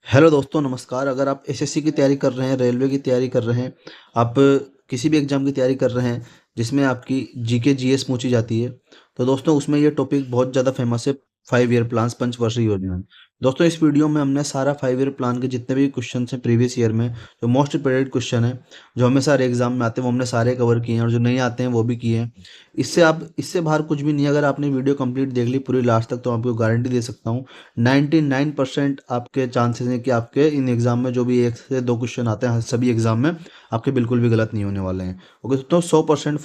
Hello दोस्तों, नमस्कार। अगर आप एसएससी की तैयारी कर रहे हैं, रेलवे की तैयारी कर रहे हैं, आप किसी भी एग्ज़ाम की तैयारी कर रहे हैं जिसमें आपकी जीके जीएस पूछी जाती है, तो दोस्तों उसमें ये टॉपिक बहुत ज़्यादा फेमस है। 5 ईयर प्लान्स, पंचवर्षीय योजना। दोस्तों इस वीडियो में हमने सारा 5 ईयर प्लान के जितने भी क्वेश्चन हैं प्रीवियस ईयर में, जो मोस्ट रिपीटेड क्वेश्चन है, जो हमें सारे एग्जाम में आते हैं, वो हमने सारे कवर किए हैं, और जो नहीं आते हैं वो भी किए हैं। इससे बाहर कुछ भी नहीं है। अगर आपने वीडियो कंप्लीट देख ली पूरी लास्ट तक, तो आपको गारंटी दे सकता हूँ 99% आपके चांसेस हैं कि आपके इन एग्ज़ाम में जो भी 1 से 2 क्वेश्चन आते हैं सभी एग्ज़ाम में आपके बिल्कुल भी गलत नहीं होने वाले हैं। ओके, तो 100%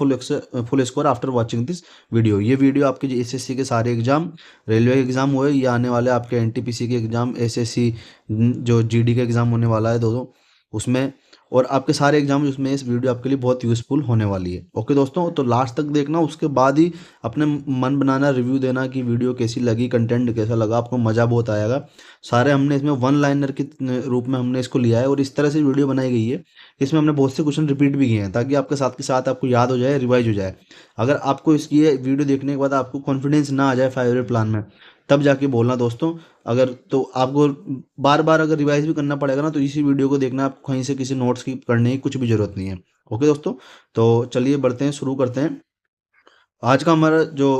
full score after watching this video. ये वीडियो आपके जो एसएससी के सारे एग्ज़ाम, रेलवे के एग्ज़ाम हुए या आने वाले आपके एनटीपीसी के एग्ज़ाम, एसएससी जो जीडी का एग्ज़ाम होने वाला है दोस्तों, उसमें और आपके सारे एग्जाम उसमें इस वीडियो आपके लिए बहुत यूज़फुल होने वाली है। ओके दोस्तों, तो लास्ट तक देखना, उसके बाद ही अपने मन बनाना, रिव्यू देना कि वीडियो कैसी लगी, कंटेंट कैसा लगा, आपको मज़ा बहुत आएगा। सारे हमने इसमें वन लाइनर के रूप में हमने इसको लिया है, और इस तरह से वीडियो बनाई गई है। इसमें हमने बहुत से क्वेश्चन रिपीट भी किए हैं ताकि आपके साथ के साथ आपको याद हो जाए, रिवाइज हो जाए। अगर आपको इसकी ये वीडियो देखने के बाद आपको कॉन्फिडेंस ना आ जाए 5 ईयर प्लान में, तब जाके बोलना दोस्तों। अगर तो आपको बार बार अगर रिवाइज भी करना पड़ेगा ना, तो इसी वीडियो को देखना, आपको कहीं से किसी नोट्स की पढ़ने की कुछ भी जरूरत नहीं है। ओके दोस्तों, तो चलिए बढ़ते हैं, शुरू करते हैं। आज का हमारा जो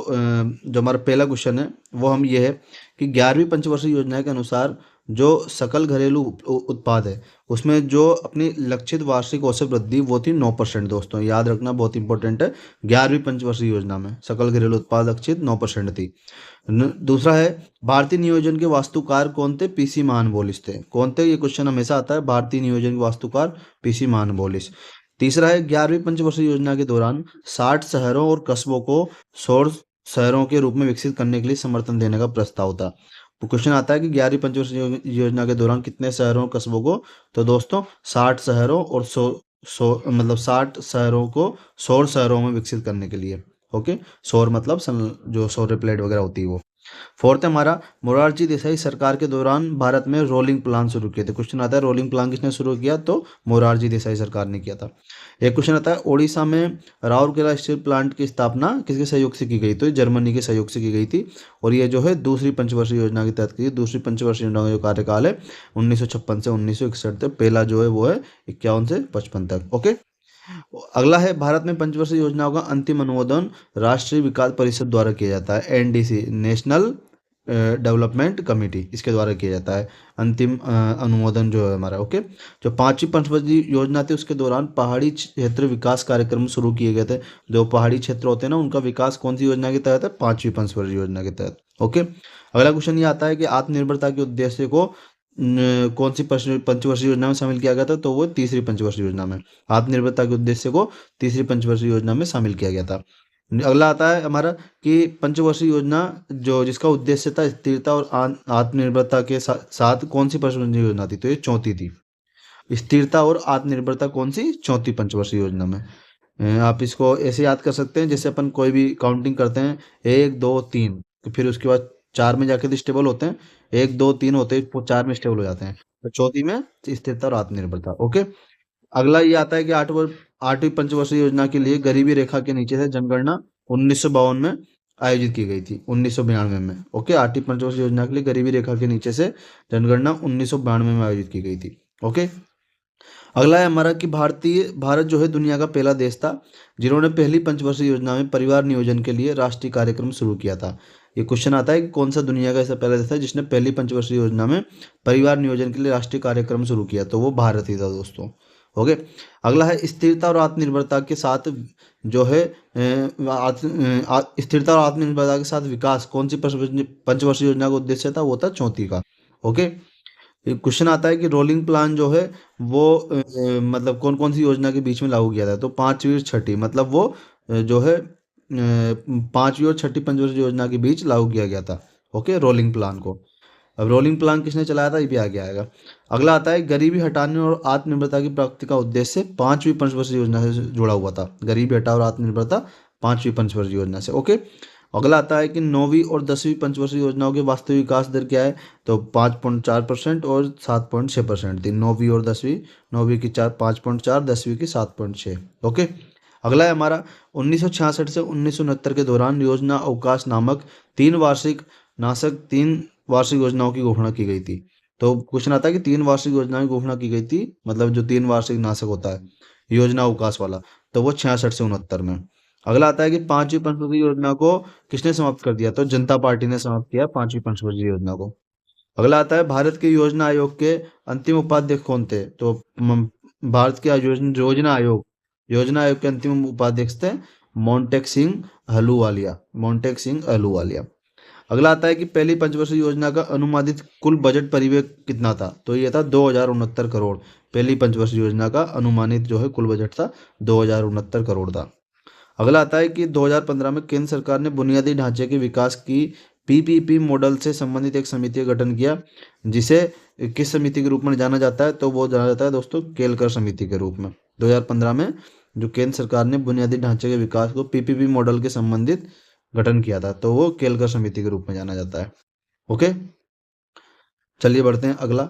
हमारा पहला क्वेश्चन है वो हम ये है कि 11वीं पंचवर्षीय योजना के अनुसार जो सकल घरेलू उत्पाद है, उसमें जो अपनी लक्षित वार्षिक औसत वृद्धि वो थी 9%। दोस्तों याद रखना, बहुत इंपॉर्टेंट है। 11वीं पंचवर्षीय योजना में सकल घरेलू उत्पाद लक्षित 9% थी। दूसरा है, भारतीय नियोजन के वास्तुकार कौन थे? पीसी महानबोलिस थे। कौन थे? ये क्वेश्चन हमेशा आता है। भारतीय नियोजन के वास्तुकार पीसी महानबोलिस। तीसरा है, 11वीं पंचवर्षीय योजना के दौरान 60 शहरों और कस्बों को सौर शहरों के रूप में विकसित करने के लिए समर्थन देने का प्रस्ताव था। तो क्वेश्चन आता है कि 11वीं पंचवर्षीय योजना के दौरान कितने शहरों और कस्बों को? तो दोस्तों 60 शहरों और मतलब 60 शहरों को सौर शहरों में विकसित करने के लिए। ओके, सौर मतलब जो सौर प्लेट वगैरह होती है वो। फोर्थ है हमारा, मोरारजी देसाई सरकार के दौरान भारत में रोलिंग प्लान शुरू किए थे। क्वेश्चन आता है रोलिंग प्लान किसने शुरू किया? तो मोरारजी देसाई सरकार ने किया था। एक क्वेश्चन आता है, ओडिशा में राउरकेला स्टील प्लांट की स्थापना किसके सहयोग से की गई? तो ये जर्मनी के सहयोग से की गई थी, और ये जो है दूसरी पंचवर्षीय योजना के तहत की। दूसरी पंचवर्षीय योजना का जो कार्यकाल है 1956 से 1961 तक, पहला जो है वो है 51 से 55 तक। ओके, अगला है, भारत में पंचवर्षीय योजनाओं का अंतिम अनुमोदन राष्ट्रीय विकास परिषद द्वारा किया जाता है। एनडीसी, नेशनल डेवलपमेंट कमेटी, इसके द्वारा किया जाता है अंतिम अनुमोदन जो है हमारा। ओके, जो 5वीं पंचवर्षीय योजना थी उसके दौरान पहाड़ी क्षेत्र विकास कार्यक्रम शुरू किए गए थे। जो पहाड़ी क्षेत्र होते हैं ना, उनका विकास कौन सी योजना के तहत है? 5वीं पंचवर्षीय योजना के तहत। ओके, अगला क्वेश्चन ये आता है कि आत्मनिर्भरता के उद्देश्य को कौन सी पंचवर्षीय योजना में शामिल किया गया था? तो वो तीसरी पंचवर्षीय योजना में। आत्मनिर्भरता के उद्देश्य को तीसरी पंचवर्षीय योजना में शामिल किया गया था। अगला आता है हमारा कि पंचवर्षीय योजना जो जिसका उद्देश्य था स्थिरता और आत्मनिर्भरता के साथ कौन सी पंचवर्षीय योजना थी? तो ये चौथी थी। स्थिरता और आत्मनिर्भरता कौन सी? चौथी पंचवर्षीय योजना में। आप इसको ऐसे याद कर सकते हैं जैसे अपन कोई भी काउंटिंग करते हैं, 1 2 3, तो फिर उसके बाद 4 में जाके स्टेबल होते हैं। 1 2 3 होते हैं, वो 4 में स्टेबल हो जाते हैं। तो चौथी में स्थिरता और आत्मनिर्भरता। ओके, अगला ये आता है कि 8वीं पंचवर्षीय योजना के लिए गरीबी रेखा के नीचे से जनगणना 1952 में आयोजित की गई थी। 1992 में। ओके, 8वीं पंचवर्षीय योजना के लिए गरीबी रेखा के नीचे से जनगणना 1992 में आयोजित की गई थी। ओके, अगला है हमारा कि भारत जो है दुनिया का पहला देश था जिन्होंने पहली पंचवर्षीय योजना में परिवार नियोजन के लिए राष्ट्रीय कार्यक्रम शुरू किया था। ये क्वेश्चन आता है कि कौन सा दुनिया का ऐसा पहला देश था जिसने पहली पंचवर्षीय योजना में परिवार नियोजन के लिए राष्ट्रीय कार्यक्रम शुरू किया? तो वो भारत ही था दोस्तों। ओके, अगला है, स्थिरता और आत्मनिर्भरता के साथ जो है स्थिरता और आत्मनिर्भरता के साथ विकास कौन सी पंचवर्षीय योजना का उद्देश्य था? वो था चौथी का। ओके, क्वेश्चन आता है कि रोलिंग प्लान जो है वो मतलब कौन कौन सी योजना के बीच में लागू किया था? तो 5वीं और छठी, मतलब वो जो है 5वीं और छठी पंचवर्षीय योजना के बीच लागू किया गया था। ओके, रोलिंग प्लान को। अब रोलिंग प्लान किसने चलाया था, ये भी आगे आएगा। अगला आता है, गरीबी हटाने और आत्मनिर्भरता की प्राप्ति का उद्देश्य 5वीं पंचवर्षीय योजना से जुड़ा हुआ था। गरीबी हटाओ और आत्मनिर्भरता 5वीं पंचवर्षीय योजना से। ओके, अगला आता है कि 9वीं और 10वीं पंचवर्षीय योजनाओं के वास्तविक विकास दर क्या है? तो 5.4% और 7.6% थी। 9वीं और 10वीं, 9वीं की 5.4, 10वीं की 7.6। ओके, अगला है हमारा, 1966 से 1969 के दौरान योजना अवकाश नामक 3 वार्षिक योजनाओं की घोषणा की गई थी। तो क्वेश्चन आता है कि 3 वार्षिक योजनाओं की घोषणा की गई थी, मतलब जो 3 वार्षिक नाशक होता है योजना अवकाश वाला, तो वो 66 से 69 में। अगला आता है कि 5वीं पंचवर्षीय योजना को किसने समाप्त कर दिया, तो जनता पार्टी ने समाप्त किया 5वीं पंचवर्षीय योजना को। अगला आता है भारत के योजना आयोग के अंतिम उपाध्यक्ष कौन थे, तो भारत के योजना आयोग के अंतिम उपाध्यक्ष थे मोंटेक सिंह अहलूवालिया, मोंटेक सिंह अहलूवालिया। अगला आता है कि पहली पंचवर्षीय योजना का अनुमानित कुल बजट परिव्यय कितना था, तो ये था 2069 करोड़। पहली पंचवर्षीय योजना का अनुमानित जो है कुल बजट था 2069 करोड़ था। अगला आता है कि 2015 में केंद्र सरकार ने बुनियादी ढांचे के विकास की पीपीपी मॉडल से संबंधित एक समिति का गठन किया, जिसे किस समिति के रूप में जाना जाता है, तो वो जाना जाता है दोस्तों केलकर समिति के रूप में। 2015 में जो केंद्र सरकार ने बुनियादी ढांचे के विकास को पीपीपी मॉडल के संबंधित गठन किया था, तो वो केलकर समिति के रूप में जाना जाता है। ओके, चलिए बढ़ते हैं अगला।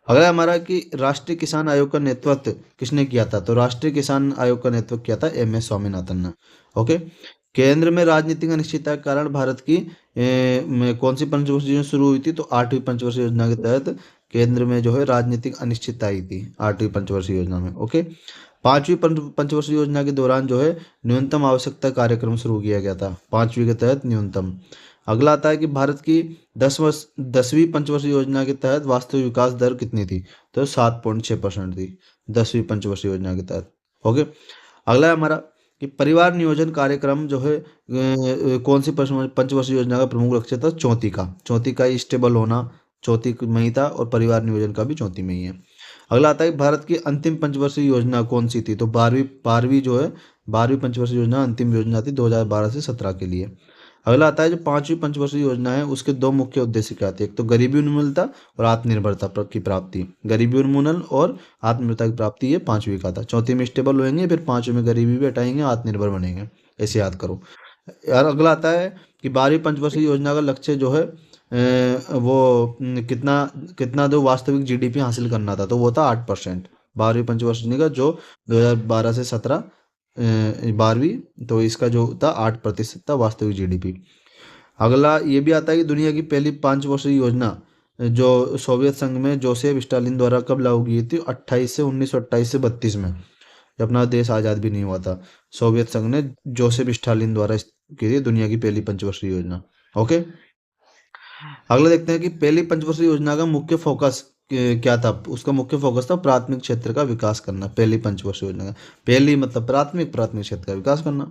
अगला हमारा कि राष्ट्रीय किसान आयोग का नेतृत्व किसने किया था, तो राष्ट्रीय किसान आयोग का नेतृत्व किया था MS स्वामीनाथन ने। ओके, केंद्र में राजनीतिक अनिश्चितता के कारण भारत की में कौन सी पंचवर्षीय योजना शुरू हुई थी, तो 8वीं पंचवर्षीय योजना के तहत केंद्र में जो है राजनीतिक अनिश्चितता आई थी 8वीं पंचवर्षीय योजना में। ओके, 5वीं पंचवर्षीय योजना के दौरान जो है न्यूनतम आवश्यकता कार्यक्रम शुरू किया गया था 5वीं के तहत न्यूनतम। अगला आता है कि भारत की 10वीं पंचवर्षीय योजना के तहत वास्तविक विकास दर कितनी थी, तो 7.6% थी 10वीं पंचवर्षीय योजना के तहत। ओके, अगला है हमारा कि परिवार नियोजन कार्यक्रम जो है कौन सी पंचवर्षीय योजना का प्रमुख लक्ष्य था, चौथी का ही स्टेबल होना चौथी में ही था, और परिवार नियोजन का भी चौथी में ही है। अगला आता है भारत की अंतिम पंचवर्षीय योजना कौन सी थी, तो बारहवीं जो है 12वीं पंचवर्षीय योजना अंतिम योजना थी 2012 से 17 के लिए। अगला आता है जो 5वीं पंचवर्षीय योजना है उसके दो मुख्य उद्देश्य क्या थे, एक तो गरीबी उन्मूलता और आत्मनिर्भरता की प्राप्ति। गरीबी उन्मूलन और आत्मनिर्भरता की प्राप्ति ये 5वीं का था। चौथी में स्टेबल होएंगे, फिर 5वीं में गरीबी भी हटाएंगे, आत्मनिर्भर बनेंगे, ऐसे याद करो यार। अगला आता है कि 12वीं पंचवर्षीय योजना का लक्ष्य जो है वो कितना कितना जो वास्तविक GDP हासिल करना था, तो वो था 8%। 12वीं पंचवर्षीय योजना का जो 2012 से 17 12वीं, तो इसका जो था 8% था वास्तविक GDP। अगला ये भी आता है कि दुनिया की पहली 5 वर्षीय योजना जो सोवियत संघ में जोसेफ स्टालिन द्वारा कब लागू की थी, 1928 से 32 में, जब अपना देश आज़ाद भी नहीं हुआ था। सोवियत संघ ने जोसेफ स्टालिन द्वारा की थी दुनिया की पहली पंचवर्षीय योजना। ओके, अगला देखते हैं कि पहली पंचवर्षीय योजना का मुख्य फोकस क्या था, उसका मुख्य फोकस था प्राथमिक क्षेत्र का विकास करना। पहली पंचवर्षीय योजना का पहली मतलब प्राथमिक क्षेत्र का विकास करना।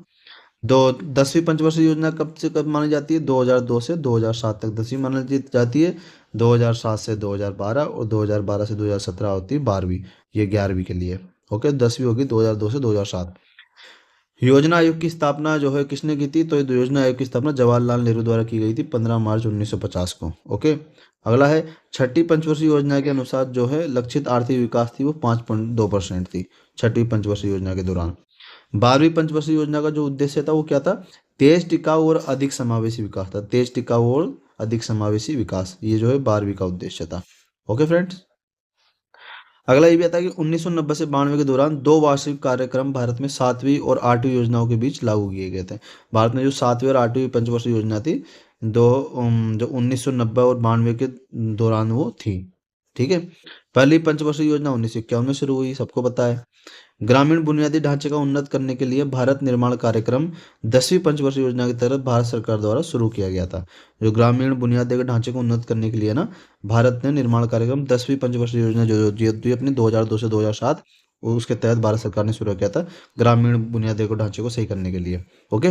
10वीं पंचवर्षीय योजना कब से कब मानी जाती है, 2002 से 2007 तक 10वीं मानी जाती है, 2007 से 2012 और 2012 से 2017 होती है 12वीं, ये 11वीं के लिए। ओके, 10वीं होगी 2002 से 2007। योजना आयोग की स्थापना जो है किसने की थी, तो ये योजना आयोग की स्थापना जवाहरलाल नेहरू द्वारा की गई थी 15 मार्च 1950 को। ओके, अगला है छठी पंचवर्षीय योजना के अनुसार जो है लक्षित आर्थिक विकास थी वो 5.2% थी छठी पंचवर्षीय योजना के दौरान। 12वीं पंचवर्षीय योजना का जो उद्देश्य था वो क्या था, तेज टिकाऊ और अधिक समावेशी विकास था। तेज टिकाऊ और अधिक समावेशी विकास, ये जो है 12वीं का उद्देश्य था। ओके फ्रेंड्स, अगला ये भी आता है कि 1990 से 92 के दौरान 2 वार्षिक कार्यक्रम भारत में 7वीं और 8वीं योजनाओं के बीच लागू किए गए थे। भारत में जो 7वीं और 8वीं पंचवर्षीय योजना थी जो 1990 और 92 के दौरान वो थी। ठीक है, पहली पंचवर्षीय योजना 1951 में शुरू हुई, सबको पता है। ग्रामीण बुनियादी ढांचे का उन्नत करने के लिए भारत निर्माण कार्यक्रम 10वीं पंचवर्षीय योजना के तहत भारत सरकार द्वारा शुरू किया गया था। जो ग्रामीण बुनियादी ढांचे को उन्नत करने के लिए ना भारत ने निर्माण कार्यक्रम 10वीं पंचवर्षीय योजना जो अपनी 2002 से 2007 उसके तहत भारत सरकार ने शुरू किया था ग्रामीण बुनियादी ढांचे को सही करने के लिए। ओके,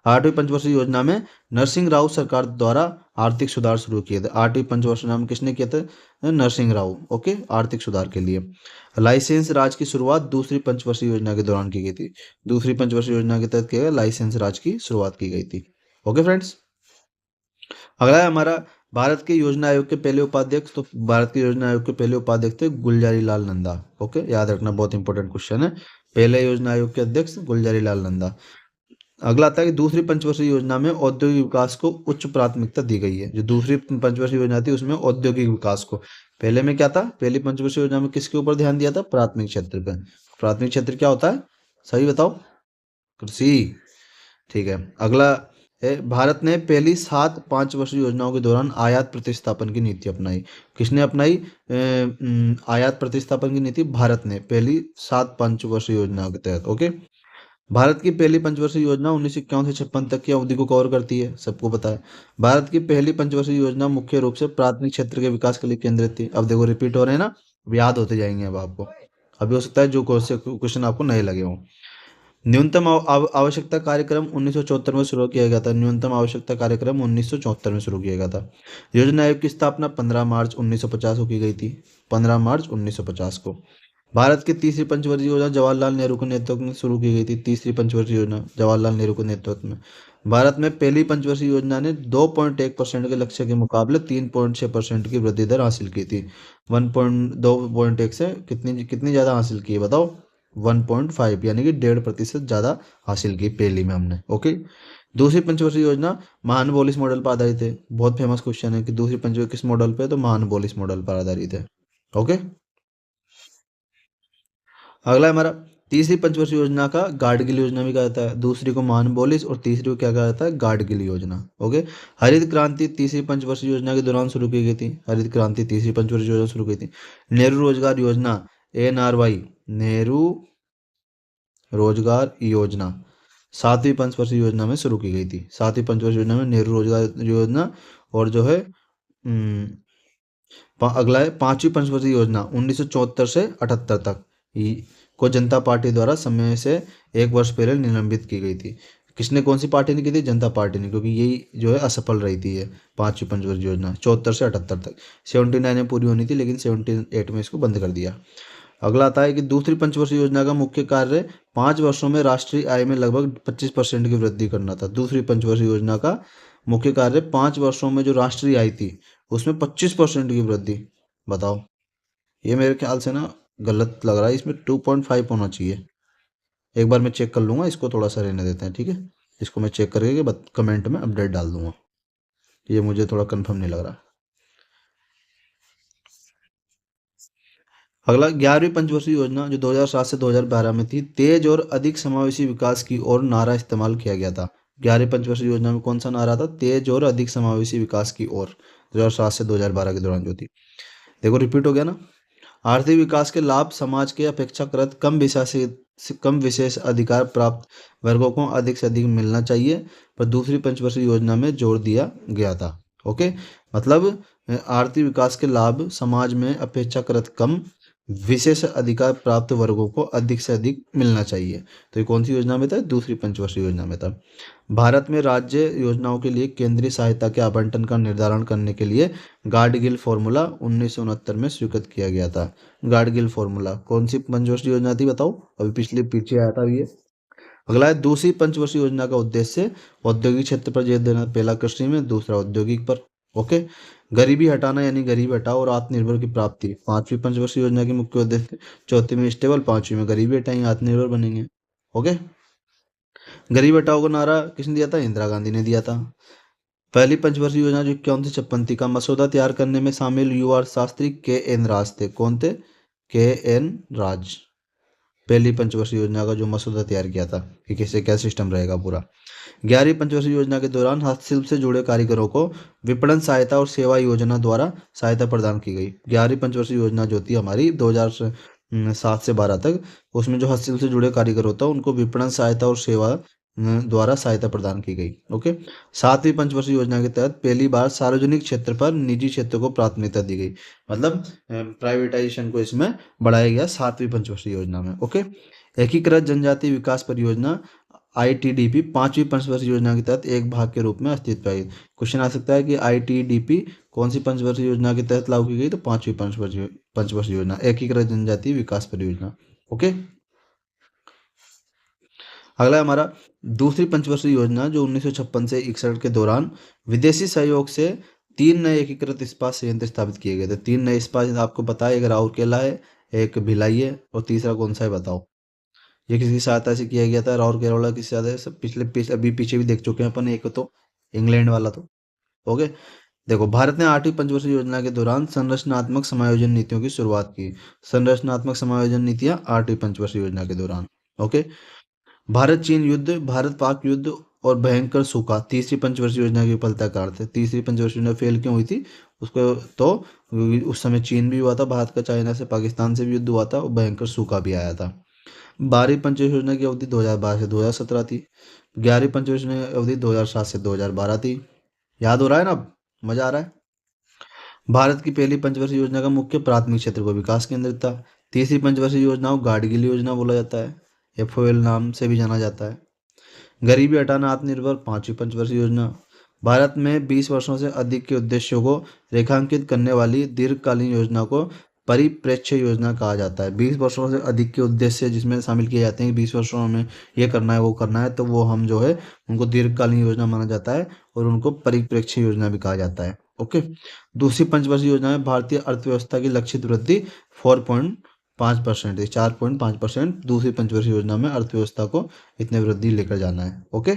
8वीं पंचवर्षीय योजना में नरसिंह राव सरकार द्वारा आर्थिक सुधार शुरू किए थे। 8वीं पंचवर्षीय योजना में किसने किया था, नरसिंह राव। ओके, आर्थिक सुधार के लिए। लाइसेंस राज की शुरुआत दूसरी पंचवर्षीय योजना के दौरान की गई थी। दूसरी पंचवर्षीय योजना के तहत किया गया लाइसेंस राज की शुरुआत की गई थी। ओके फ्रेंड्स, अगला है हमारा भारत के योजना आयोग के पहले उपाध्यक्ष। तो भारत के योजना आयोग के पहले उपाध्यक्ष थे गुलजारी लाल नंदा। ओके, याद रखना, बहुत इंपॉर्टेंट क्वेश्चन है। पहले योजना आयोग के अध्यक्ष गुलजारी लाल नंदा। अगला आता है कि दूसरी पंचवर्षीय योजना में औद्योगिक विकास को उच्च प्राथमिकता दी गई है। जो दूसरी पंचवर्षीय योजना थी उसमें औद्योगिक विकास को, पहले में क्या था, पहली पंचवर्षीय योजना में किसके ऊपर ध्यान दिया था, प्राथमिक क्षेत्र पे। प्राथमिक क्षेत्र क्या होता है, सही बताओ, कृषि। ठीक है, अगला भारत ने पहली 7 5 वर्षीय योजनाओं के दौरान आयात प्रतिस्थापन की नीति अपनाई। किसने अपनाई आयात प्रतिस्थापन की नीति? भारत ने पहली 7 5 वर्षीय योजनाओं के तहत। ओके। भारत की पहली पंचवर्षीय योजना 1951 से 56 तक की अवधि को कवर करती है, सबको पता है। भारत की पहली पंचवर्षीय योजना मुख्य रूप से प्राथमिक क्षेत्र के विकास के लिए केंद्रित थी। अब देखो रिपीट हो रहे हैं ना, अब याद होते जाएंगे अब आपको। अभी हो सकता है जो क्वेश्चन आपको नए लगे हों। न्यूनतम आवश्यकता कार्यक्रम 1974 में शुरू किया गया था। न्यूनतम आवश्यकता कार्यक्रम 1974 में शुरू किया गया था। योजना आयोग की स्थापना 15 मार्च 1950 को की गई थी। 15 मार्च 1950 को। भारत की तीसरी पंचवर्षीय योजना जवाहरलाल नेहरू के नेतृत्व में शुरू की गई थी। तीसरी पंचवर्षीय योजना जवाहरलाल नेहरू के नेतृत्व में। भारत में पहली पंचवर्षीय योजना ने 2.1% के लक्ष्य के मुकाबले 3.6% की वृद्धि दर हासिल की थी। 2.1 से कितनी कितनी ज़्यादा हासिल की है बताओ? 1.5 यानी कि 1.5% ज़्यादा हासिल की पहली में हमने। ओके। दूसरी पंचवर्षीय योजना महानबोलिस मॉडल पर आधारित है। बहुत फेमस क्वेश्चन है कि दूसरी पंचवर्षीय किस मॉडल पे? तो महानबोलिस मॉडल पर आधारित है। ओके। अगला है हमारा तीसरी पंचवर्षीय योजना का गाडगिल योजना भी कहा जाता है। दूसरी को महानबोलिस और तीसरी को क्या कहा जाता है? गाडगिल योजना। ओके। हरित क्रांति तीसरी पंचवर्षीय योजना के दौरान शुरू की गई थी। हरित क्रांति तीसरी पंचवर्षीय योजना शुरू की थी। नेहरू रोजगार योजना NRY, नेहरू रोजगार योजना 7वीं पंचवर्षीय योजना में शुरू की गई थी। 7वीं पंचवर्षीय योजना में नेहरू रोजगार योजना। और जो है अगला है 5वीं पंचवर्षीय योजना 1974 से 78 तक को जनता पार्टी द्वारा समय से 1 वर्ष पहले निलंबित की गई थी। किसने, कौन सी पार्टी ने की थी? जनता पार्टी ने, क्योंकि यही जो है असफल रही थी ये 5वीं पंचवर्षीय योजना 74 से 78 तक। 79 में पूरी होनी थी लेकिन 78 में इसको बंद कर दिया। अगला आता है कि दूसरी पंचवर्षीय योजना का मुख्य कार्य 5 वर्षों में राष्ट्रीय आय में लगभग 25% की वृद्धि करना था। दूसरी पंचवर्षीय योजना का मुख्य कार्य 5 वर्षों में जो राष्ट्रीय आय थी उसमें 25% की वृद्धि। बताओ, ये मेरे ख्याल से ना गलत लग रहा है, इसमें 2.5 होना चाहिए। एक बार मैं चेक कर लूँगा, इसको थोड़ा सा रहने देते हैं, ठीक है। इसको मैं चेक करके कमेंट में अपडेट डाल दूंगा, ये मुझे थोड़ा कंफर्म नहीं लग रहा। अगला 11वीं पंचवर्षीय योजना जो 2007 से 2012 में थी, तेज और अधिक समावेशी विकास की ओर नारा इस्तेमाल किया गया था। 11वीं पंचवर्षीय योजना में कौन सा नारा था? तेज और अधिक समावेशी विकास की ओर, 2007 से 2012 के दौरान जो थी। देखो रिपीट हो गया ना। आर्थिक विकास के लाभ समाज के अपेक्षाकृत कम विशेष अधिकार प्राप्त वर्गों को अधिक से अधिक मिलना चाहिए, पर दूसरी पंचवर्षीय योजना में जोर दिया गया था। ओके। मतलब आर्थिक विकास के लाभ समाज में अपेक्षाकृत कम विशेष अधिकार प्राप्त वर्गों को अधिक से अधिक मिलना चाहिए। तो ये कौन सी योजना में था? दूसरी पंचवर्षीय योजना में था। भारत में राज्य योजनाओं के लिए केंद्रीय सहायता के आवंटन का निर्धारण करने के लिए गाडगिल फॉर्मूला 1969 में स्वीकृत किया गया था। गाडगिल फॉर्मूला कौन सी पंचवर्षीय योजना थी बताओ? अभी पीछे आया था ये। अगला है दूसरी पंचवर्षीय योजना का उद्देश्य औद्योगिक क्षेत्र पर जोर देना। पहला कृषि में, दूसरा औद्योगिक पर। ओके। गरीबी हटाना यानी गरीब हटाओ और आत्मनिर्भर की प्राप्ति 5वीं पंचवर्षीय योजना की मुख्य उद्देश्य। चौथी में स्टेबल, 5वीं में गरीबी हटाएंगे, आत्मनिर्भर बनेंगे। ओके। गरीब हटाओ को नारा किसने दिया था? इंदिरा गांधी ने दिया था। पहली पंचवर्षीय योजना जो 51 से 56 थी का मसौदा तैयार करने में शामिल युवा शास्त्री KN राज थे। कौन थे? KN राज। पहली पंचवर्षीय योजना का जो मसौदा तैयार किया था कि कैसे क्या सिस्टम रहेगा पूरा। 11वीं पंचवर्षीय योजना के दौरान हस्तशिल्प से जुड़े कारीगरों को विपणन सहायता और सेवा योजना द्वारा सहायता प्रदान की गई। 11वीं पंचवर्षीय योजना जो थी हमारी 2007 से 12 तक, उसमें जो हस्तशिल्प से जुड़े कारीगर होता है उनको विपणन सहायता और सेवा द्वारा सहायता प्रदान की गई। ओके। 7वीं पंचवर्षीय योजना के तहत पहली बार सार्वजनिक क्षेत्र पर निजी क्षेत्र को प्राथमिकता दी गई। मतलब प्राइवेटाइजेशन को इसमें बढ़ाया गया 7वीं पंचवर्षीय योजना में। ओके। एकीकृत जनजाति विकास परियोजना ITDP 5वीं पंचवर्षीय योजना के तहत एक भाग के रूप में अस्तित्व आई। क्वेश्चन आ सकता है कि ITDP कौन सी पंचवर्षीय योजना के तहत लागू की गई? तो 5वीं पंचवर्षीय योजना, एकीकृत जनजाति विकास परियोजना। ओके। अगला हमारा दूसरी पंचवर्षीय योजना जो 1956 से 61 के दौरान विदेशी सहयोग से 3 नए एकीकृत इस्पात संयंत्र स्थापित किए गए थे। 3 नए इस्पात आपको पता है, एक राउरकेला है, एक भिलाई है और तीसरा कौन सा है बताओ? ये किसकी सहायता से किया गया था? राउरकेला वाला किसकी सहायता से? अभी पीछे भी देख चुके हैं अपन, एक तो इंग्लैंड वाला तो। ओके। देखो भारत ने 8वीं पंचवर्षीय योजना के दौरान संरचनात्मक समायोजन नीतियों की शुरुआत की। संरचनात्मक समायोजन नीतियां 8वीं पंचवर्षीय योजना के दौरान। ओके। भारत चीन युद्ध, भारत पाक युद्ध और भयंकर सूखा तीसरी पंचवर्षीय योजना की विफलता का अर्थ है। तीसरी पंचवर्षीय योजना फेल क्यों हुई थी उसको, तो उस समय चीन भी हुआ था भारत का, चाइना से, पाकिस्तान से भी युद्ध हुआ था और भयंकर सूखा भी आया था। 12वीं पंचवर्षीय योजना की अवधि 2012 से 2017 थी। 11वीं पंचवर्षीय योजना की अवधि 2007 से 2012 थी। याद हो रहा है ना अब? मजा आ रहा है? भारत की पहली पंचवर्षीय योजना का मुख्य प्राथमिक क्षेत्र को विकास केंद्रित था। तीसरी पंचवर्षीय योजना को गाडगिल योजना बोला जाता है, एफओएल नाम से भी जाना जाता है। गरीबी हटाना आत्मनिर्भर 5वीं पंचवर्षीय योजना। भारत में 20 वर्षों से अधिक के उद्देश्यों को रेखांकित करने वाली दीर्घकालीन योजना को परिप्रेक्ष्य योजना कहा जाता है। 20 वर्षों से अधिक के उद्देश्य जिसमें शामिल किए जाते हैं कि 20 वर्षों में ये करना है वो करना है, तो वो हम जो है उनको दीर्घकालीन योजना माना जाता है और उनको परिप्रेक्ष्य योजना भी कहा जाता है। ओके। दूसरी पंचवर्षीय योजना में भारतीय अर्थव्यवस्था की लक्षित वृद्धि 4.5% थी, 4.5%। दूसरी पंचवर्षीय योजना में अर्थव्यवस्था को इतने वृद्धि लेकर जाना है। ओके।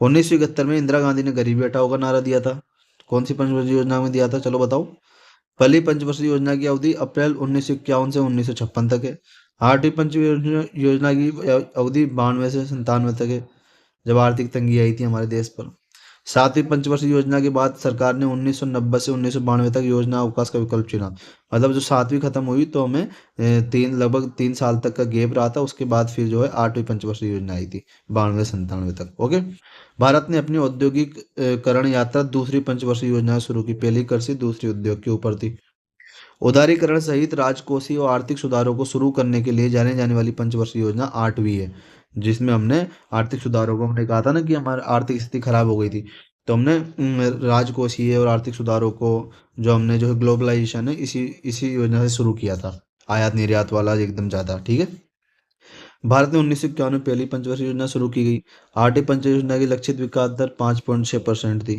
1971 में इंदिरा गांधी ने गरीबी हटाओ का नारा दिया था। कौन सी पंचवर्षीय योजना में दिया था, चलो बताओ। पहली पंचवर्षीय योजना की अवधि अप्रैल 1951 से 1956 तक है। आठवीं पंचवर्षीय योजना की अवधि 92 से 97 तक है, जब आर्थिक तंगी आई थी हमारे देश पर। सातवीं पंचवर्षीय योजना के बाद सरकार ने 1990 से 1992 तक योजना अवकाश का विकल्प चुना। मतलब जो सातवीं खत्म हुई तो हमें लगभग 3 साल तक का गैप रहा था, उसके बाद फिर जो है आठवीं पंचवर्षीय योजना आई थी 92 से 97 तक। ओके। भारत ने अपनी औद्योगिकरण यात्रा दूसरी पंचवर्षीय योजना शुरू की। पहली कृषि, दूसरी उद्योग के ऊपर थी। उदारीकरण सहित राजकोषीय और आर्थिक सुधारों को शुरू करने के लिए जाने जाने वाली पंचवर्षीय योजना 8वीं है, जिसमें हमने आर्थिक सुधारों को, हमने कहा था ना कि हमारी आर्थिक स्थिति खराब हो गई थी, तो हमने राजकोषीय और आर्थिक सुधारों को, जो हमने जो है ग्लोबलाइजेशन है, इसी इसी योजना से शुरू किया था। आयात निर्यात वाला एकदम ज़्यादा, ठीक है। भारत में 1951 में पहली पंचवर्षीय योजना शुरू की गई। आठवीं पंचवर्षीय योजना की लक्षित विकास दर 5.6% थी।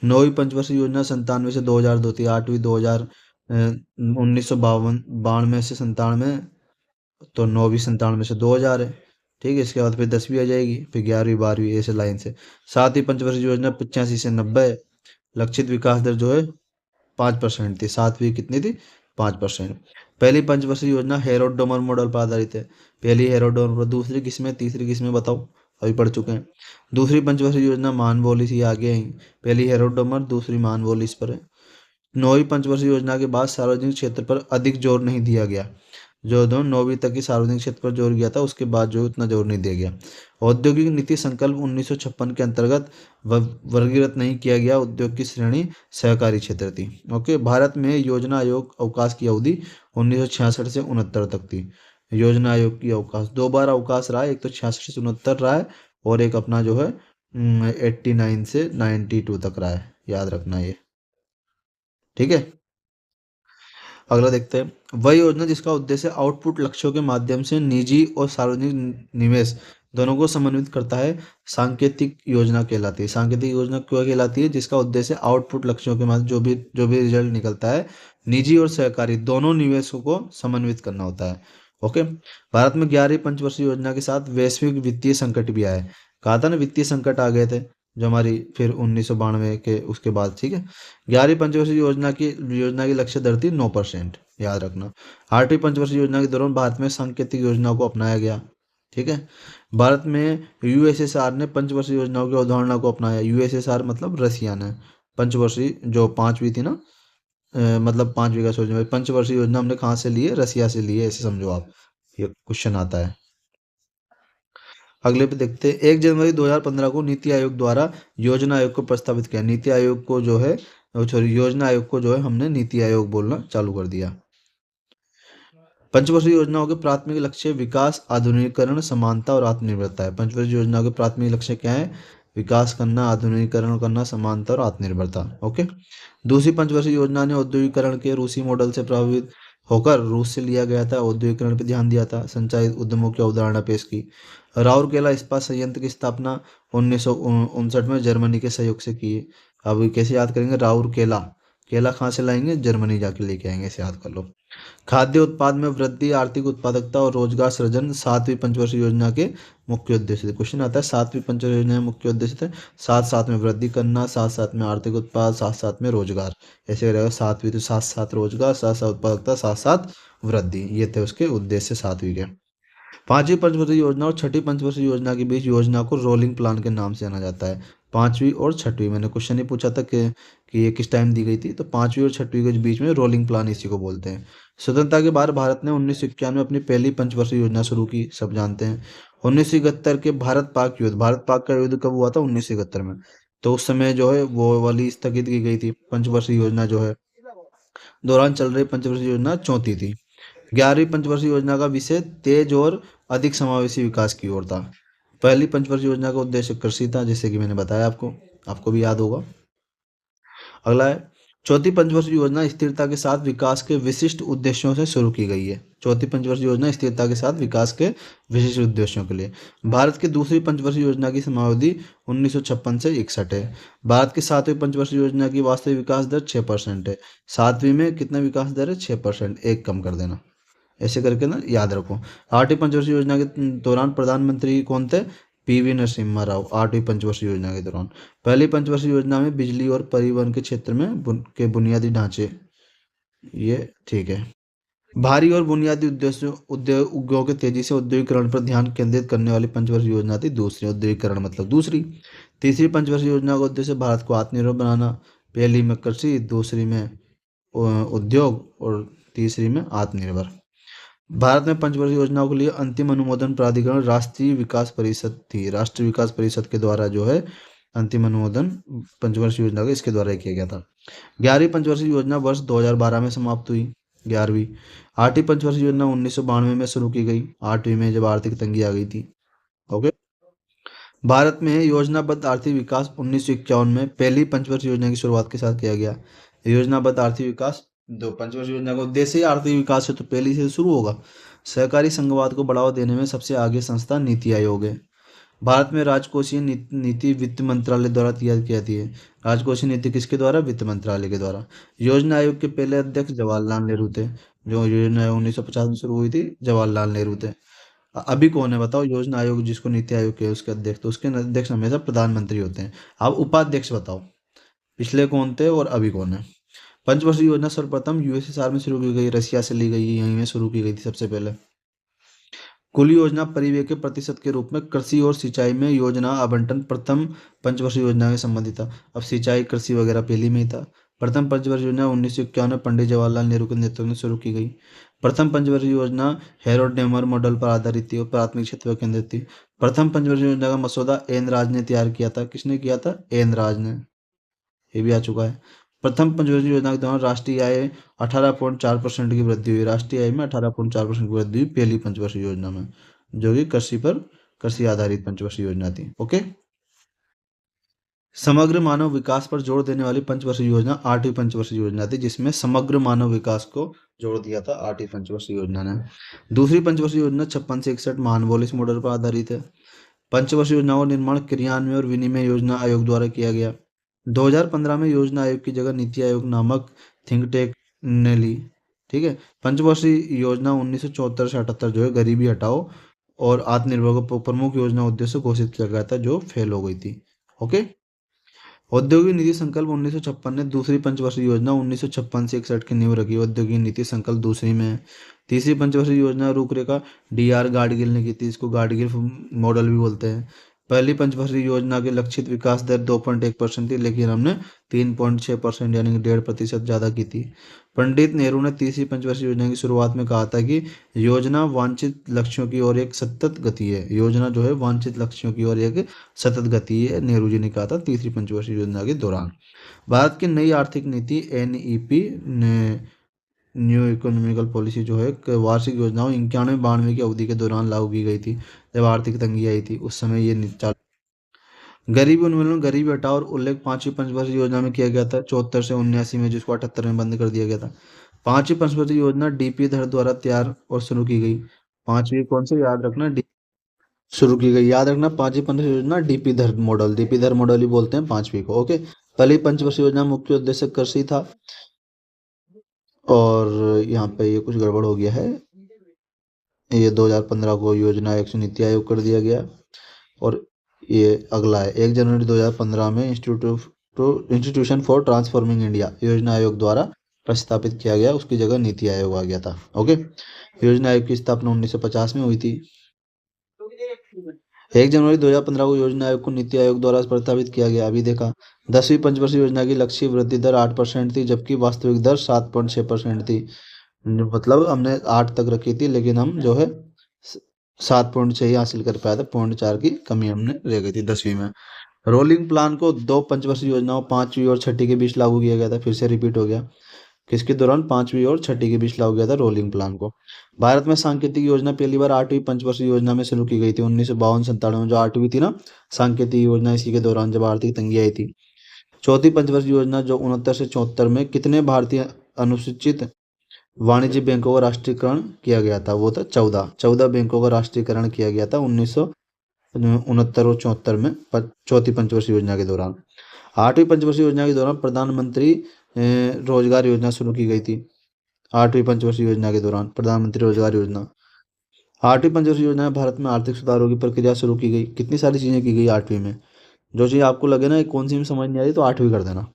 नौवीं पंचवर्षीय योजना 97 से 2002 थी। आठवीं 1992 से 97, तो नौवीं 97 से 2000 है। ठीक है। इसके बाद फिर 10वीं आ जाएगी, फिर 11वीं 12वीं ऐसे लाइन से। सातवीं पंचवर्षीय योजना 85 से 90 है। लक्षित विकास दर जो है 5% थी। सातवीं कितनी थी? 5%। पहली पंचवर्षीय योजना हेरोड डोमर मॉडल पर आधारित है। पहली हेरोड डोमर, दूसरी किसमें, तीसरी किसमें बताओ, अभी पढ़ चुके हैं। दूसरी पंचवर्षीय योजना मानवोली से आगे है। पहली हेरोड डोमर, दूसरी मानवोली इस पर है। नौवीं पंचवर्षीय योजना के बाद सार्वजनिक क्षेत्र पर अधिक जोर नहीं दिया गया। जो दो 9वीं तक की सार्वजनिक क्षेत्र पर जोर दिया था, उसके बाद जो उतना जोर नहीं दिया गया। औद्योगिक नीति संकल्प 1956 के अंतर्गत वर्गीकृत नहीं किया गया। उद्योग की श्रेणी सहकारी क्षेत्र थी। ओके। भारत में योजना आयोग अवकाश की अवधि 1966 से 69 तक थी। योजना आयोग की अवकाश 2 बार अवकाश रहा है, एक तो 66 से 69 रहा है और एक अपना जो है 89 से 92 तक रहा है। याद रखना ये, ठीक है। अगला देखते हैं। वह योजना जिसका उद्देश्य आउटपुट लक्ष्यों के माध्यम से निजी और सार्वजनिक निवेश दोनों को समन्वित करता है, सांकेतिक योजना कहलाती है। सांकेतिक योजना क्यों कहलाती है? जिसका उद्देश्य आउटपुट लक्ष्यों के माध्यम जो भी रिजल्ट निकलता है, निजी और सहकारी दोनों निवेशों को समन्वित करना होता है। ओके। भारत में 11वीं पंचवर्षीय योजना के साथ वैश्विक वित्तीय संकट भी आया है। कहा था ना वित्तीय संकट आ गए थे जो हमारी फिर 1992 के उसके बाद, ठीक है। 11वीं पंचवर्षीय योजना की लक्ष्य दर थी 9%, याद रखना। 8वीं पंचवर्षीय योजना के दौरान भारत में सांकेतिक योजना को अपनाया गया, ठीक है। भारत में यूएसएसआर ने पंचवर्षीय योजनाओं की अवधारणा को अपनाया। यूएसएसआर मतलब रसिया ने। पंचवर्षीय जो 5वीं थी ना, मतलब 5वीं का सोचना, पंचवर्षीय योजना हमने कहाँ से ली है? रसिया से ली है, ऐसे समझो आप, ये क्वेश्चन आता है। अगले पे देखते हैं। 1 जनवरी 2015 को नीति आयोग द्वारा योजना आयोग को प्रस्तावित किया। नीति आयोग को जो है, सॉरी, योजना आयोग को जो है हमने नीति आयोग बोलना चालू कर दिया। पंचवर्षीय योजनाओं के प्राथमिक लक्ष्य विकास, आधुनिकीकरण, समानता और आत्मनिर्भरता है। पंचवर्षीय योजनाओं के प्राथमिक लक्ष्य क्या है? विकास करना, आधुनिकीकरण करना, समानता और आत्मनिर्भरता। ओके। दूसरी पंचवर्षीय योजना ने औद्योगिकरण के रूसी मॉडल से प्रभावित होकर रूस से लिया गया था। औद्योगिकरण पर ध्यान दिया था, संचालित उद्यमों की अवधारणा पेश की। राउरकेला इस्पात संयंत्र की स्थापना 1959 में जर्मनी के सहयोग से की। अब कैसे याद करेंगे? राउरकेला, केला कहाँ से लाएंगे? जर्मनी जाके लेके आएंगे, इसे याद कर लो। खाद्य उत्पाद में वृद्धि, आर्थिक उत्पादकता और रोजगार सृजन 7वीं पंचवर्षीय योजना के मुख्य उद्देश्य थे। क्वेश्चन आता है 7वीं पंचवर्षीय योजना के मुख्य उद्देश्य थे साथ साथ में वृद्धि करना, साथ साथ में आर्थिक उत्पाद, साथ साथ में रोजगार। ऐसे रहेगा 7वीं, तो साथ साथ रोजगार, साथ साथ उत्पादकता, साथ साथ वृद्धि, ये थे उसके उद्देश्य 7वीं के। पांचवी पंचवर्षीय योजना और छठी पंचवर्षीय योजना के बीच योजना को रोलिंग प्लान के नाम से जाना जाता है। पांचवी और छठवीं, मैंने क्वेश्चन ही पूछा था कि ये किस टाइम दी गई थी, तो पांचवी और छठवीं के बीच में रोलिंग प्लान इसी को बोलते हैं। स्वतंत्रता के बाद भारत ने 1991 में अपनी पहली पंचवर्षीय योजना शुरू की, सब जानते हैं। 1971 के भारत पाक युद्ध, भारत पाक का युद्ध कब हुआ था? 1971 में। तो उस समय जो है वो वाली स्थगित की गई थी पंचवर्षीय योजना जो है, दौरान चल रही पंचवर्षीय योजना चौथी थी। 11वीं पंचवर्षीय योजना का विषय तेज और अधिक समावेशी विकास की ओर था। पहली पंचवर्षीय योजना का उद्देश्य कृषि था, जैसे कि मैंने बताया आपको, आपको भी याद होगा। अगला है, चौथी पंचवर्षीय योजना स्थिरता के साथ विकास के विशिष्ट उद्देश्यों से शुरू की गई है। चौथी पंचवर्षीय योजना स्थिरता के साथ विकास के विशिष्ट उद्देश्यों के लिए। भारत की दूसरी पंचवर्षीय योजना की समयावधि 1956 से 61 है। भारत की सातवीं पंचवर्षीय योजना की वास्तविक विकास दर 6% है। सातवीं में कितना विकास दर है? 6%, एक कम कर देना, ऐसे करके ना याद रखो। आठवीं पंचवर्षीय योजना के दौरान प्रधानमंत्री कौन थे? पीवी नरसिम्हा राव, आठवीं पंचवर्षीय योजना के दौरान। पहली पंचवर्षीय योजना में बिजली और परिवहन के क्षेत्र में के बुनियादी ढांचे, ये ठीक है। भारी और बुनियादी उद्देश्यों उद्योगों के तेजी से औद्योगिकरण पर ध्यान केंद्रित करने वाली पंचवर्षीय योजना थी दूसरी, औद्योगिकरण मतलब दूसरी। तीसरी पंचवर्षीय योजना का उद्देश्य भारत को आत्मनिर्भर बनाना। पहली में कृषि, दूसरी में उद्योग और तीसरी में आत्मनिर्भर। भारत में पंचवर्षीय योजनाओं के लिए अंतिम अनुमोदन प्राधिकरण राष्ट्रीय विकास परिषद थी। राष्ट्रीय विकास परिषद के द्वारा जो है अंतिम अनुमोदन पंचवर्षीय योजना का इसके द्वारा ही किया गया था। 11वीं पंचवर्षीय योजना वर्ष 2012 में समाप्त हुई। 11वीं। आठवीं पंचवर्षीय योजना 1992 में शुरू की गई, 8वीं में जब आर्थिक तंगी आ गई थी। ओके। भारत में योजनाबद्ध आर्थिक विकास 1951 में पहली पंचवर्षीय योजना की शुरुआत के साथ किया गया। योजनाबद्ध आर्थिक विकास, दो पंचवर्षीय योजना का उद्देश्य ही आर्थिक विकास है, तो पहली से शुरू होगा। सहकारी संघवाद को बढ़ावा देने में सबसे आगे संस्था नीति आयोग है। भारत में राजकोषीय नीति वित्त मंत्रालय द्वारा तैयार की जाती है। राजकोषीय नीति किसके द्वारा? वित्त मंत्रालय के द्वारा। योजना आयोग के पहले अध्यक्ष जवाहरलाल नेहरू थे। जो योजना 1950 में शुरू हुई थी, जवाहरलाल नेहरू थे। अभी कौन है बताओ? योजना आयोग जिसको नीति आयोग के उसके अध्यक्ष, तो उसके अध्यक्ष हमेशा प्रधानमंत्री होते हैं। अब उपाध्यक्ष बताओ, पिछले कौन थे और अभी कौन है? पंचवर्षीय योजना सर्वप्रथम यूएसएसआर में शुरू की गई, रसिया से ली गई, यहीं में शुरू की गई थी सबसे पहले। कुल योजना परिव्यय के प्रतिशत के रूप में कृषि और सिंचाई में योजना आवंटन प्रथम पंचवर्षीय योजना के संबंधित था। अब सिंचाई कृषि वगैरह पहले में ही था। प्रथम पंचवर्षीय योजना 1951 में पंडित जवाहरलाल नेहरू के नेतृत्व में शुरू की गई। प्रथम पंचवर्षीय योजना हैरोल्ड डेमर मॉडल पर आधारित थी और प्राथमिक क्षेत्र पर केंद्रित थी। प्रथम पंचवर्षीय योजना का मसौदा एन राज ने तैयार किया था। किसने किया था? एन राज ने, ये भी आ चुका है। प्रथम पंचवर्षीय योजना के दौरान राष्ट्रीय आय 18.4% की वृद्धि हुई। राष्ट्रीय आय में 18.4% की वृद्धि हुई पहली पंचवर्षीय योजना में, जो कि कृषि आधारित पंचवर्षीय योजना थी। ओके। समग्र मानव विकास पर जोर देने वाली पंचवर्षीय योजना आठवीं पंचवर्षीय योजना थी, जिसमें समग्र मानव विकास को जोड़ दिया था आठवीं पंचवर्षीय योजना ने। दूसरी पंचवर्षीय योजना 56 से 61 महानवोलिस मॉडल पर आधारित है। पंचवर्षीय योजनाओं का निर्माण क्रियान्वयन और विनिमय योजना आयोग द्वारा किया गया। 2015 में योजना आयोग की जगह नीति आयोग नामक थिंक टैंक ने ली। ठीक है। पंचवर्षीय योजना 1974 से 78 जो है गरीबी हटाओ और आत्मनिर्भर को प्रमुख योजना उद्देश्य घोषित किया गया था, जो फेल हो गई थी। ओके। औद्योगिक नीति संकल्प 1956 ने दूसरी पंचवर्षीय योजना 1956 से 61 की नींव रखी। औद्योगिक नीति संकल्प दूसरी में है। तीसरी पंचवर्षीय योजना रूपरेखा डीआर गाडगिल ने की थी, इसको गाडगिल मॉडल भी बोलते हैं। पहली पंचवर्षीय योजना की लक्षित विकास दर 2.1% थी, लेकिन हमने 3.6% यानी कि 1.5% ज़्यादा की थी। पंडित नेहरू ने तीसरी पंचवर्षीय योजना की शुरुआत में कहा था कि योजना वांछित लक्ष्यों की ओर एक सतत गति है। योजना जो है वांछित लक्ष्यों की ओर एक सतत गति है, नेहरू जी ने कहा था तीसरी पंचवर्षीय योजना के दौरान। भारत की नई आर्थिक नीति एनईपी ने न्यू इकोनॉमिकल पॉलिसी जो है वार्षिक योजनाओं 91-92 की अवधि के दौरान लागू की गई थी, जब आर्थिक तंगी आई थी उस समय ये गरीबी उन्मूलन, गरीबी हटाओ और उल्लेख पांचवी पंचवर्षीय योजना में किया गया था 74 से 79 में, जिसको 78 में बंद कर दिया गया था। पांचवी पंचवर्षीय योजना डीपी धर द्वारा तैयार और शुरू की गई। पांचवी कौन सी याद रखना? शुरू की गई, याद रखना। पांचवी पंचवर्षीय योजना डीपी धर मॉडल ही बोलते हैं पांचवी को। ओके। पहली पंचवर्षीय योजना मुख्य उद्देश्य कृषि था, और यहाँ पे ये कुछ गड़बड़ हो गया है। ये 2015 को योजना आयोग से नीति आयोग कर दिया गया, और ये अगला है 1 जनवरी 2015 में इंस्टीट्यूशन फॉर ट्रांसफॉर्मिंग इंडिया योजना आयोग द्वारा प्रस्तावित किया गया, उसकी जगह नीति आयोग आ गया था। ओके। योजना आयोग की स्थापना 1950 में हुई थी। 1 जनवरी 2015 को योजना आयोग को नीति आयोग द्वारा प्रस्तावित किया गया। अभी देखा, 10वीं पंचवर्षीय योजना की लक्ष्य वृद्धि दर 8% थी, जबकि वास्तविक दर 7.6% थी। मतलब हमने 8 तक रखी थी, लेकिन हम जो है 7.6 ही हासिल कर पाया था, 0.4 की कमी हमने रह गई थी 10वीं में। रोलिंग प्लान को 2 पंचवर्षीय योजनाओं 5वीं और 6ठी के बीच लागू किया गया था। फिर से रिपीट हो गया, किसके दौरान? 5वीं और 6ठी के बीच लागू किया था रोलिंग प्लान को। भारत में सांकेतिक योजना पहली बार 8वीं पंचवर्षीय योजना में शुरू की गई थी 1952-97 में। जो 8वीं थी ना सांकेतिक योजना, इसी के दौरान जब आर्थिक तंगी आई थी। चौथी पंचवर्षीय योजना जो 69 से 74 में कितने भारतीय अनुसूचित वाणिज्य बैंकों का राष्ट्रीयकरण किया गया था? वो था 14 बैंकों का राष्ट्रीयकरण किया गया था 1969 और 74 में, चौथी पंचवर्षीय योजना के दौरान। 8वीं पंचवर्षीय योजना के दौरान प्रधानमंत्री रोजगार योजना शुरू की गई थी। 8वीं पंचवर्षीय योजना के दौरान प्रधानमंत्री रोजगार योजना। 8वीं पंचवर्षीय योजना में भारत में आर्थिक सुधारों की प्रक्रिया शुरू की गई। कितनी सारी चीज़ें की गई 8वीं में। जो चीज़ आपको लगे ना कौन सी में समझ नहीं आ रही, तो 8वीं कर देना।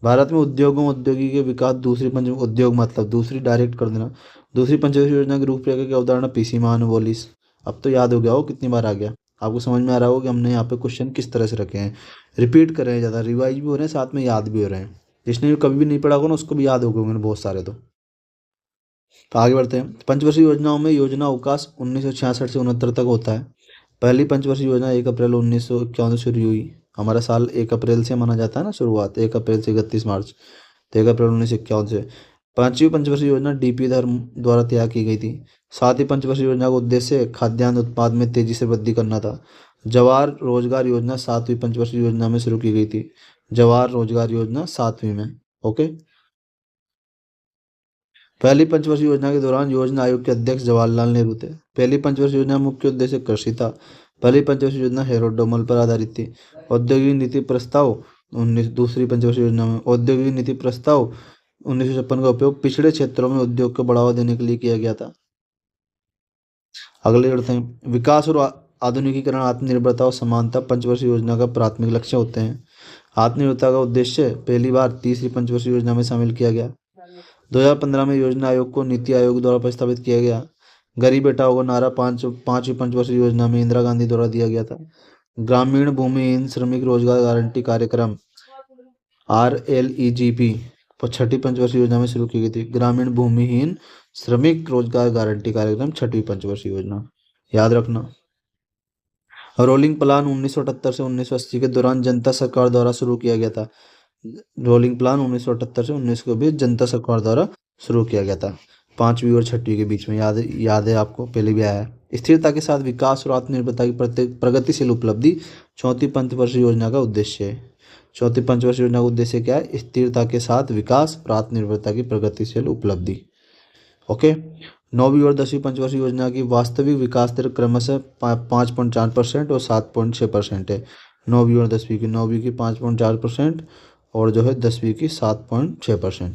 भारत में उद्योगों औद्योगिक के विकास, दूसरी पंच उद्योग मतलब दूसरी डायरेक्ट कर देना। दूसरी पंचवर्षीय योजना की रूपरेखा के अवधारणा पीसी महानुवोलिस। अब तो याद हो गया हो, कितनी बार आ गया आपको, समझ में आ रहा हो कि हमने यहाँ पे क्वेश्चन किस तरह से रखे हैं। रिपीट कर रहे हैं, ज़्यादा रिवाइज भी हो रहे हैं, साथ में याद भी हो रहे हैं। जिसने भी कभी भी नहीं पढ़ा होगा ना, उसको भी याद हो गए होंगे बहुत सारे। तो आगे बढ़ते हैं। पंचवर्षीय योजनाओं में योजना अवकाश 1966 से 69 तक होता है। पहली पंचवर्षीय योजना 1 अप्रैल 1951 शुरू हुई। हमारा साल 1 अप्रैल से माना जाता है ना, शुरुआत 1 अप्रैल से 31 मार्च, तो 1 अप्रैल 1951 से। पांचवी पंचवर्षीय योजना डीपी धर्म द्वारा तैयार की गई थी। सातवीं पंचवर्षीय योजना का उद्देश्य खाद्यान्न उत्पाद में तेजी से वृद्धि करना था। जवाहर रोजगार योजना 7वीं पंचवर्षीय योजना में शुरू की गई थी। जवाहर रोजगार योजना 7वीं में। ओके। पहली पंचवर्षीय योजना के दौरान योजना आयोग के अध्यक्ष जवाहरलाल नेहरू थे। पहली पंचवर्षीय योजना का मुख्य उद्देश्य कृषि था। पहली पंचवर्षीय योजना हेरोडोमल पर आधारित थी। औद्योगिक नीति प्रस्ताव 19 दूसरी पंचवर्षीय योजना में औद्योगिक नीति प्रस्ताव 1956 का उपयोग पिछड़े क्षेत्रों में उद्योग को बढ़ावा देने के लिए किया गया था। अगले बढ़ते हैं। विकास और आधुनिकीकरण, आत्मनिर्भरता और समानता पंचवर्षीय योजना का प्राथमिक लक्ष्य होते हैं। आत्मनिर्भरता का उद्देश्य पहली बार तीसरी पंचवर्षीय योजना में शामिल किया गया। 2015 में योजना आयोग को नीति आयोग द्वारा प्रस्तावित किया गया। गरीब बेटाओं का नारा पांचवी पंचवर्षीय योजना में इंदिरा गांधी द्वारा दिया गया था। ग्रामीण भूमिहीन श्रमिक रोजगार गारंटी कार्यक्रम RLEGP 6ठी पंचवर्षीय योजना में शुरू की गई थी। ग्रामीण भूमिहीन श्रमिक रोजगार गारंटी कार्यक्रम 6ठी पंचवर्षीय योजना, याद रखना। रोलिंग प्लान 1978 से 1980 के दौरान जनता सरकार द्वारा शुरू किया गया था। रोलिंग प्लान 1978 से 19 के बीच जनता सरकार द्वारा शुरू किया गया था, 5वीं और 6वीं के बीच में। याद है आपको, पहले भी आया है। स्थिरता के साथ विकास और आत्मनिर्भरता की प्रगतिशील उपलब्धि चौथी पंचवर्षीय योजना का उद्देश्य है। चौथी पंचवर्षीय योजना का उद्देश्य क्या है? स्थिरता के साथ विकास और आत्मनिर्भरता की प्रगतिशील उपलब्धि। ओके। 9वीं और 10वीं पंचवर्षीय योजना की वास्तविक विकास दर क्रमशः 5.4% और 7.6% है। 9वीं और 10वीं की, 9वीं की 5.4% और जो है 10वीं की 7.6%।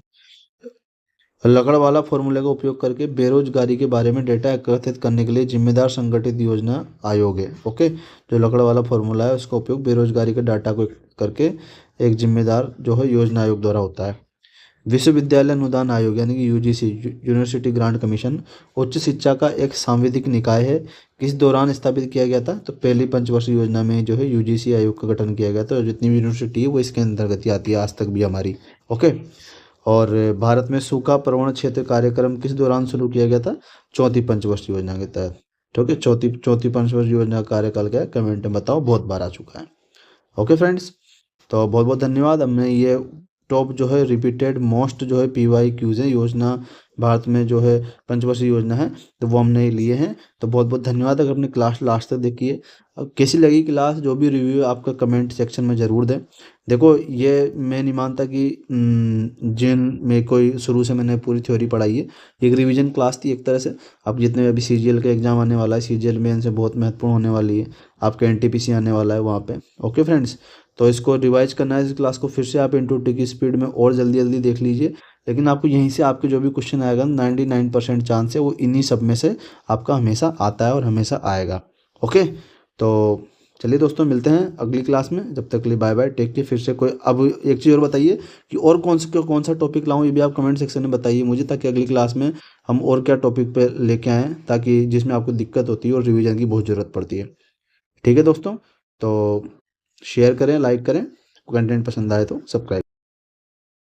लकड़ वाला फॉर्मूले का उपयोग करके बेरोजगारी के बारे में डेटा एकत्रित करने के लिए जिम्मेदार संगठित योजना आयोग है। ओके। जो लकड़ वाला फॉर्मूला है उसका उपयोग बेरोजगारी के डाटा को करके एक जिम्मेदार जो है योजना आयोग द्वारा होता है। विश्वविद्यालय अनुदान आयोग यानी कि यूजीसी, यूनिवर्सिटी ग्रांट कमीशन, उच्च शिक्षा का एक सांविधिक निकाय है। किस दौरान स्थापित किया गया था? तो पहली पंचवर्षीय योजना में जो है यूजीसी आयोग का गठन किया गया था। और जितनी भी यूनिवर्सिटी है वो इसके अंतर्गत ही आती है, आज तक भी हमारी। ओके। और भारत में सूखा प्रवण क्षेत्र कार्यक्रम किस दौरान शुरू किया गया था? चौथी पंचवर्षीय योजना के तहत। ठीक है। चौथी पंचवर्षीय योजना का कार्यकाल क्या है? कमेंट में बताओ, बहुत बार आ चुका है। ओके फ्रेंड्स, तो बहुत बहुत धन्यवाद। हमने ये टॉप जो है रिपीटेड मोस्ट जो है PYQs है योजना भारत में जो है पंचवर्षीय योजना है, तो वो हमने लिए हैं। तो बहुत बहुत धन्यवाद। अगर अपनी क्लास लास्ट तक देखिए। अब कैसी लगी क्लास, जो भी रिव्यू आपका कमेंट सेक्शन में ज़रूर दें। देखो, ये मैं नहीं मानता कि जिन में कोई शुरू से मैंने पूरी थ्योरी पढ़ाई है। एक रिवीजन क्लास थी एक तरह से। अब जितने अभी CGL का एग्जाम आने वाला है, CGL में इनसे बहुत महत्वपूर्ण होने वाली है। आपका NTPC आने वाला है वहाँ पे। ओके फ्रेंड्स, तो इसको रिवाइज करना है, इस क्लास को फिर से आप *2 की स्पीड में और जल्दी जल्दी देख लीजिए। लेकिन आपको यहीं से आपके जो भी क्वेश्चन आएगा 99% चांस है वो इन्हीं सब में से आपका हमेशा आता है और हमेशा आएगा। ओके। तो चलिए दोस्तों, मिलते हैं अगली क्लास में। जब तक के लिए बाय बाय, टेक केयर। फिर से कोई अब एक चीज़ और बताइए कि और कौन सा टॉपिक लाऊं, ये भी आप कमेंट सेक्शन में बताइए मुझे, ताकि अगली क्लास में हम और क्या टॉपिक पे लेके आएँ, ताकि जिसमें आपको दिक्कत होती है और रिवीजन की बहुत ज़रूरत पड़ती है। ठीक है दोस्तों, तो शेयर करें, लाइक करें, कंटेंट पसंद आए तो सब्सक्राइब।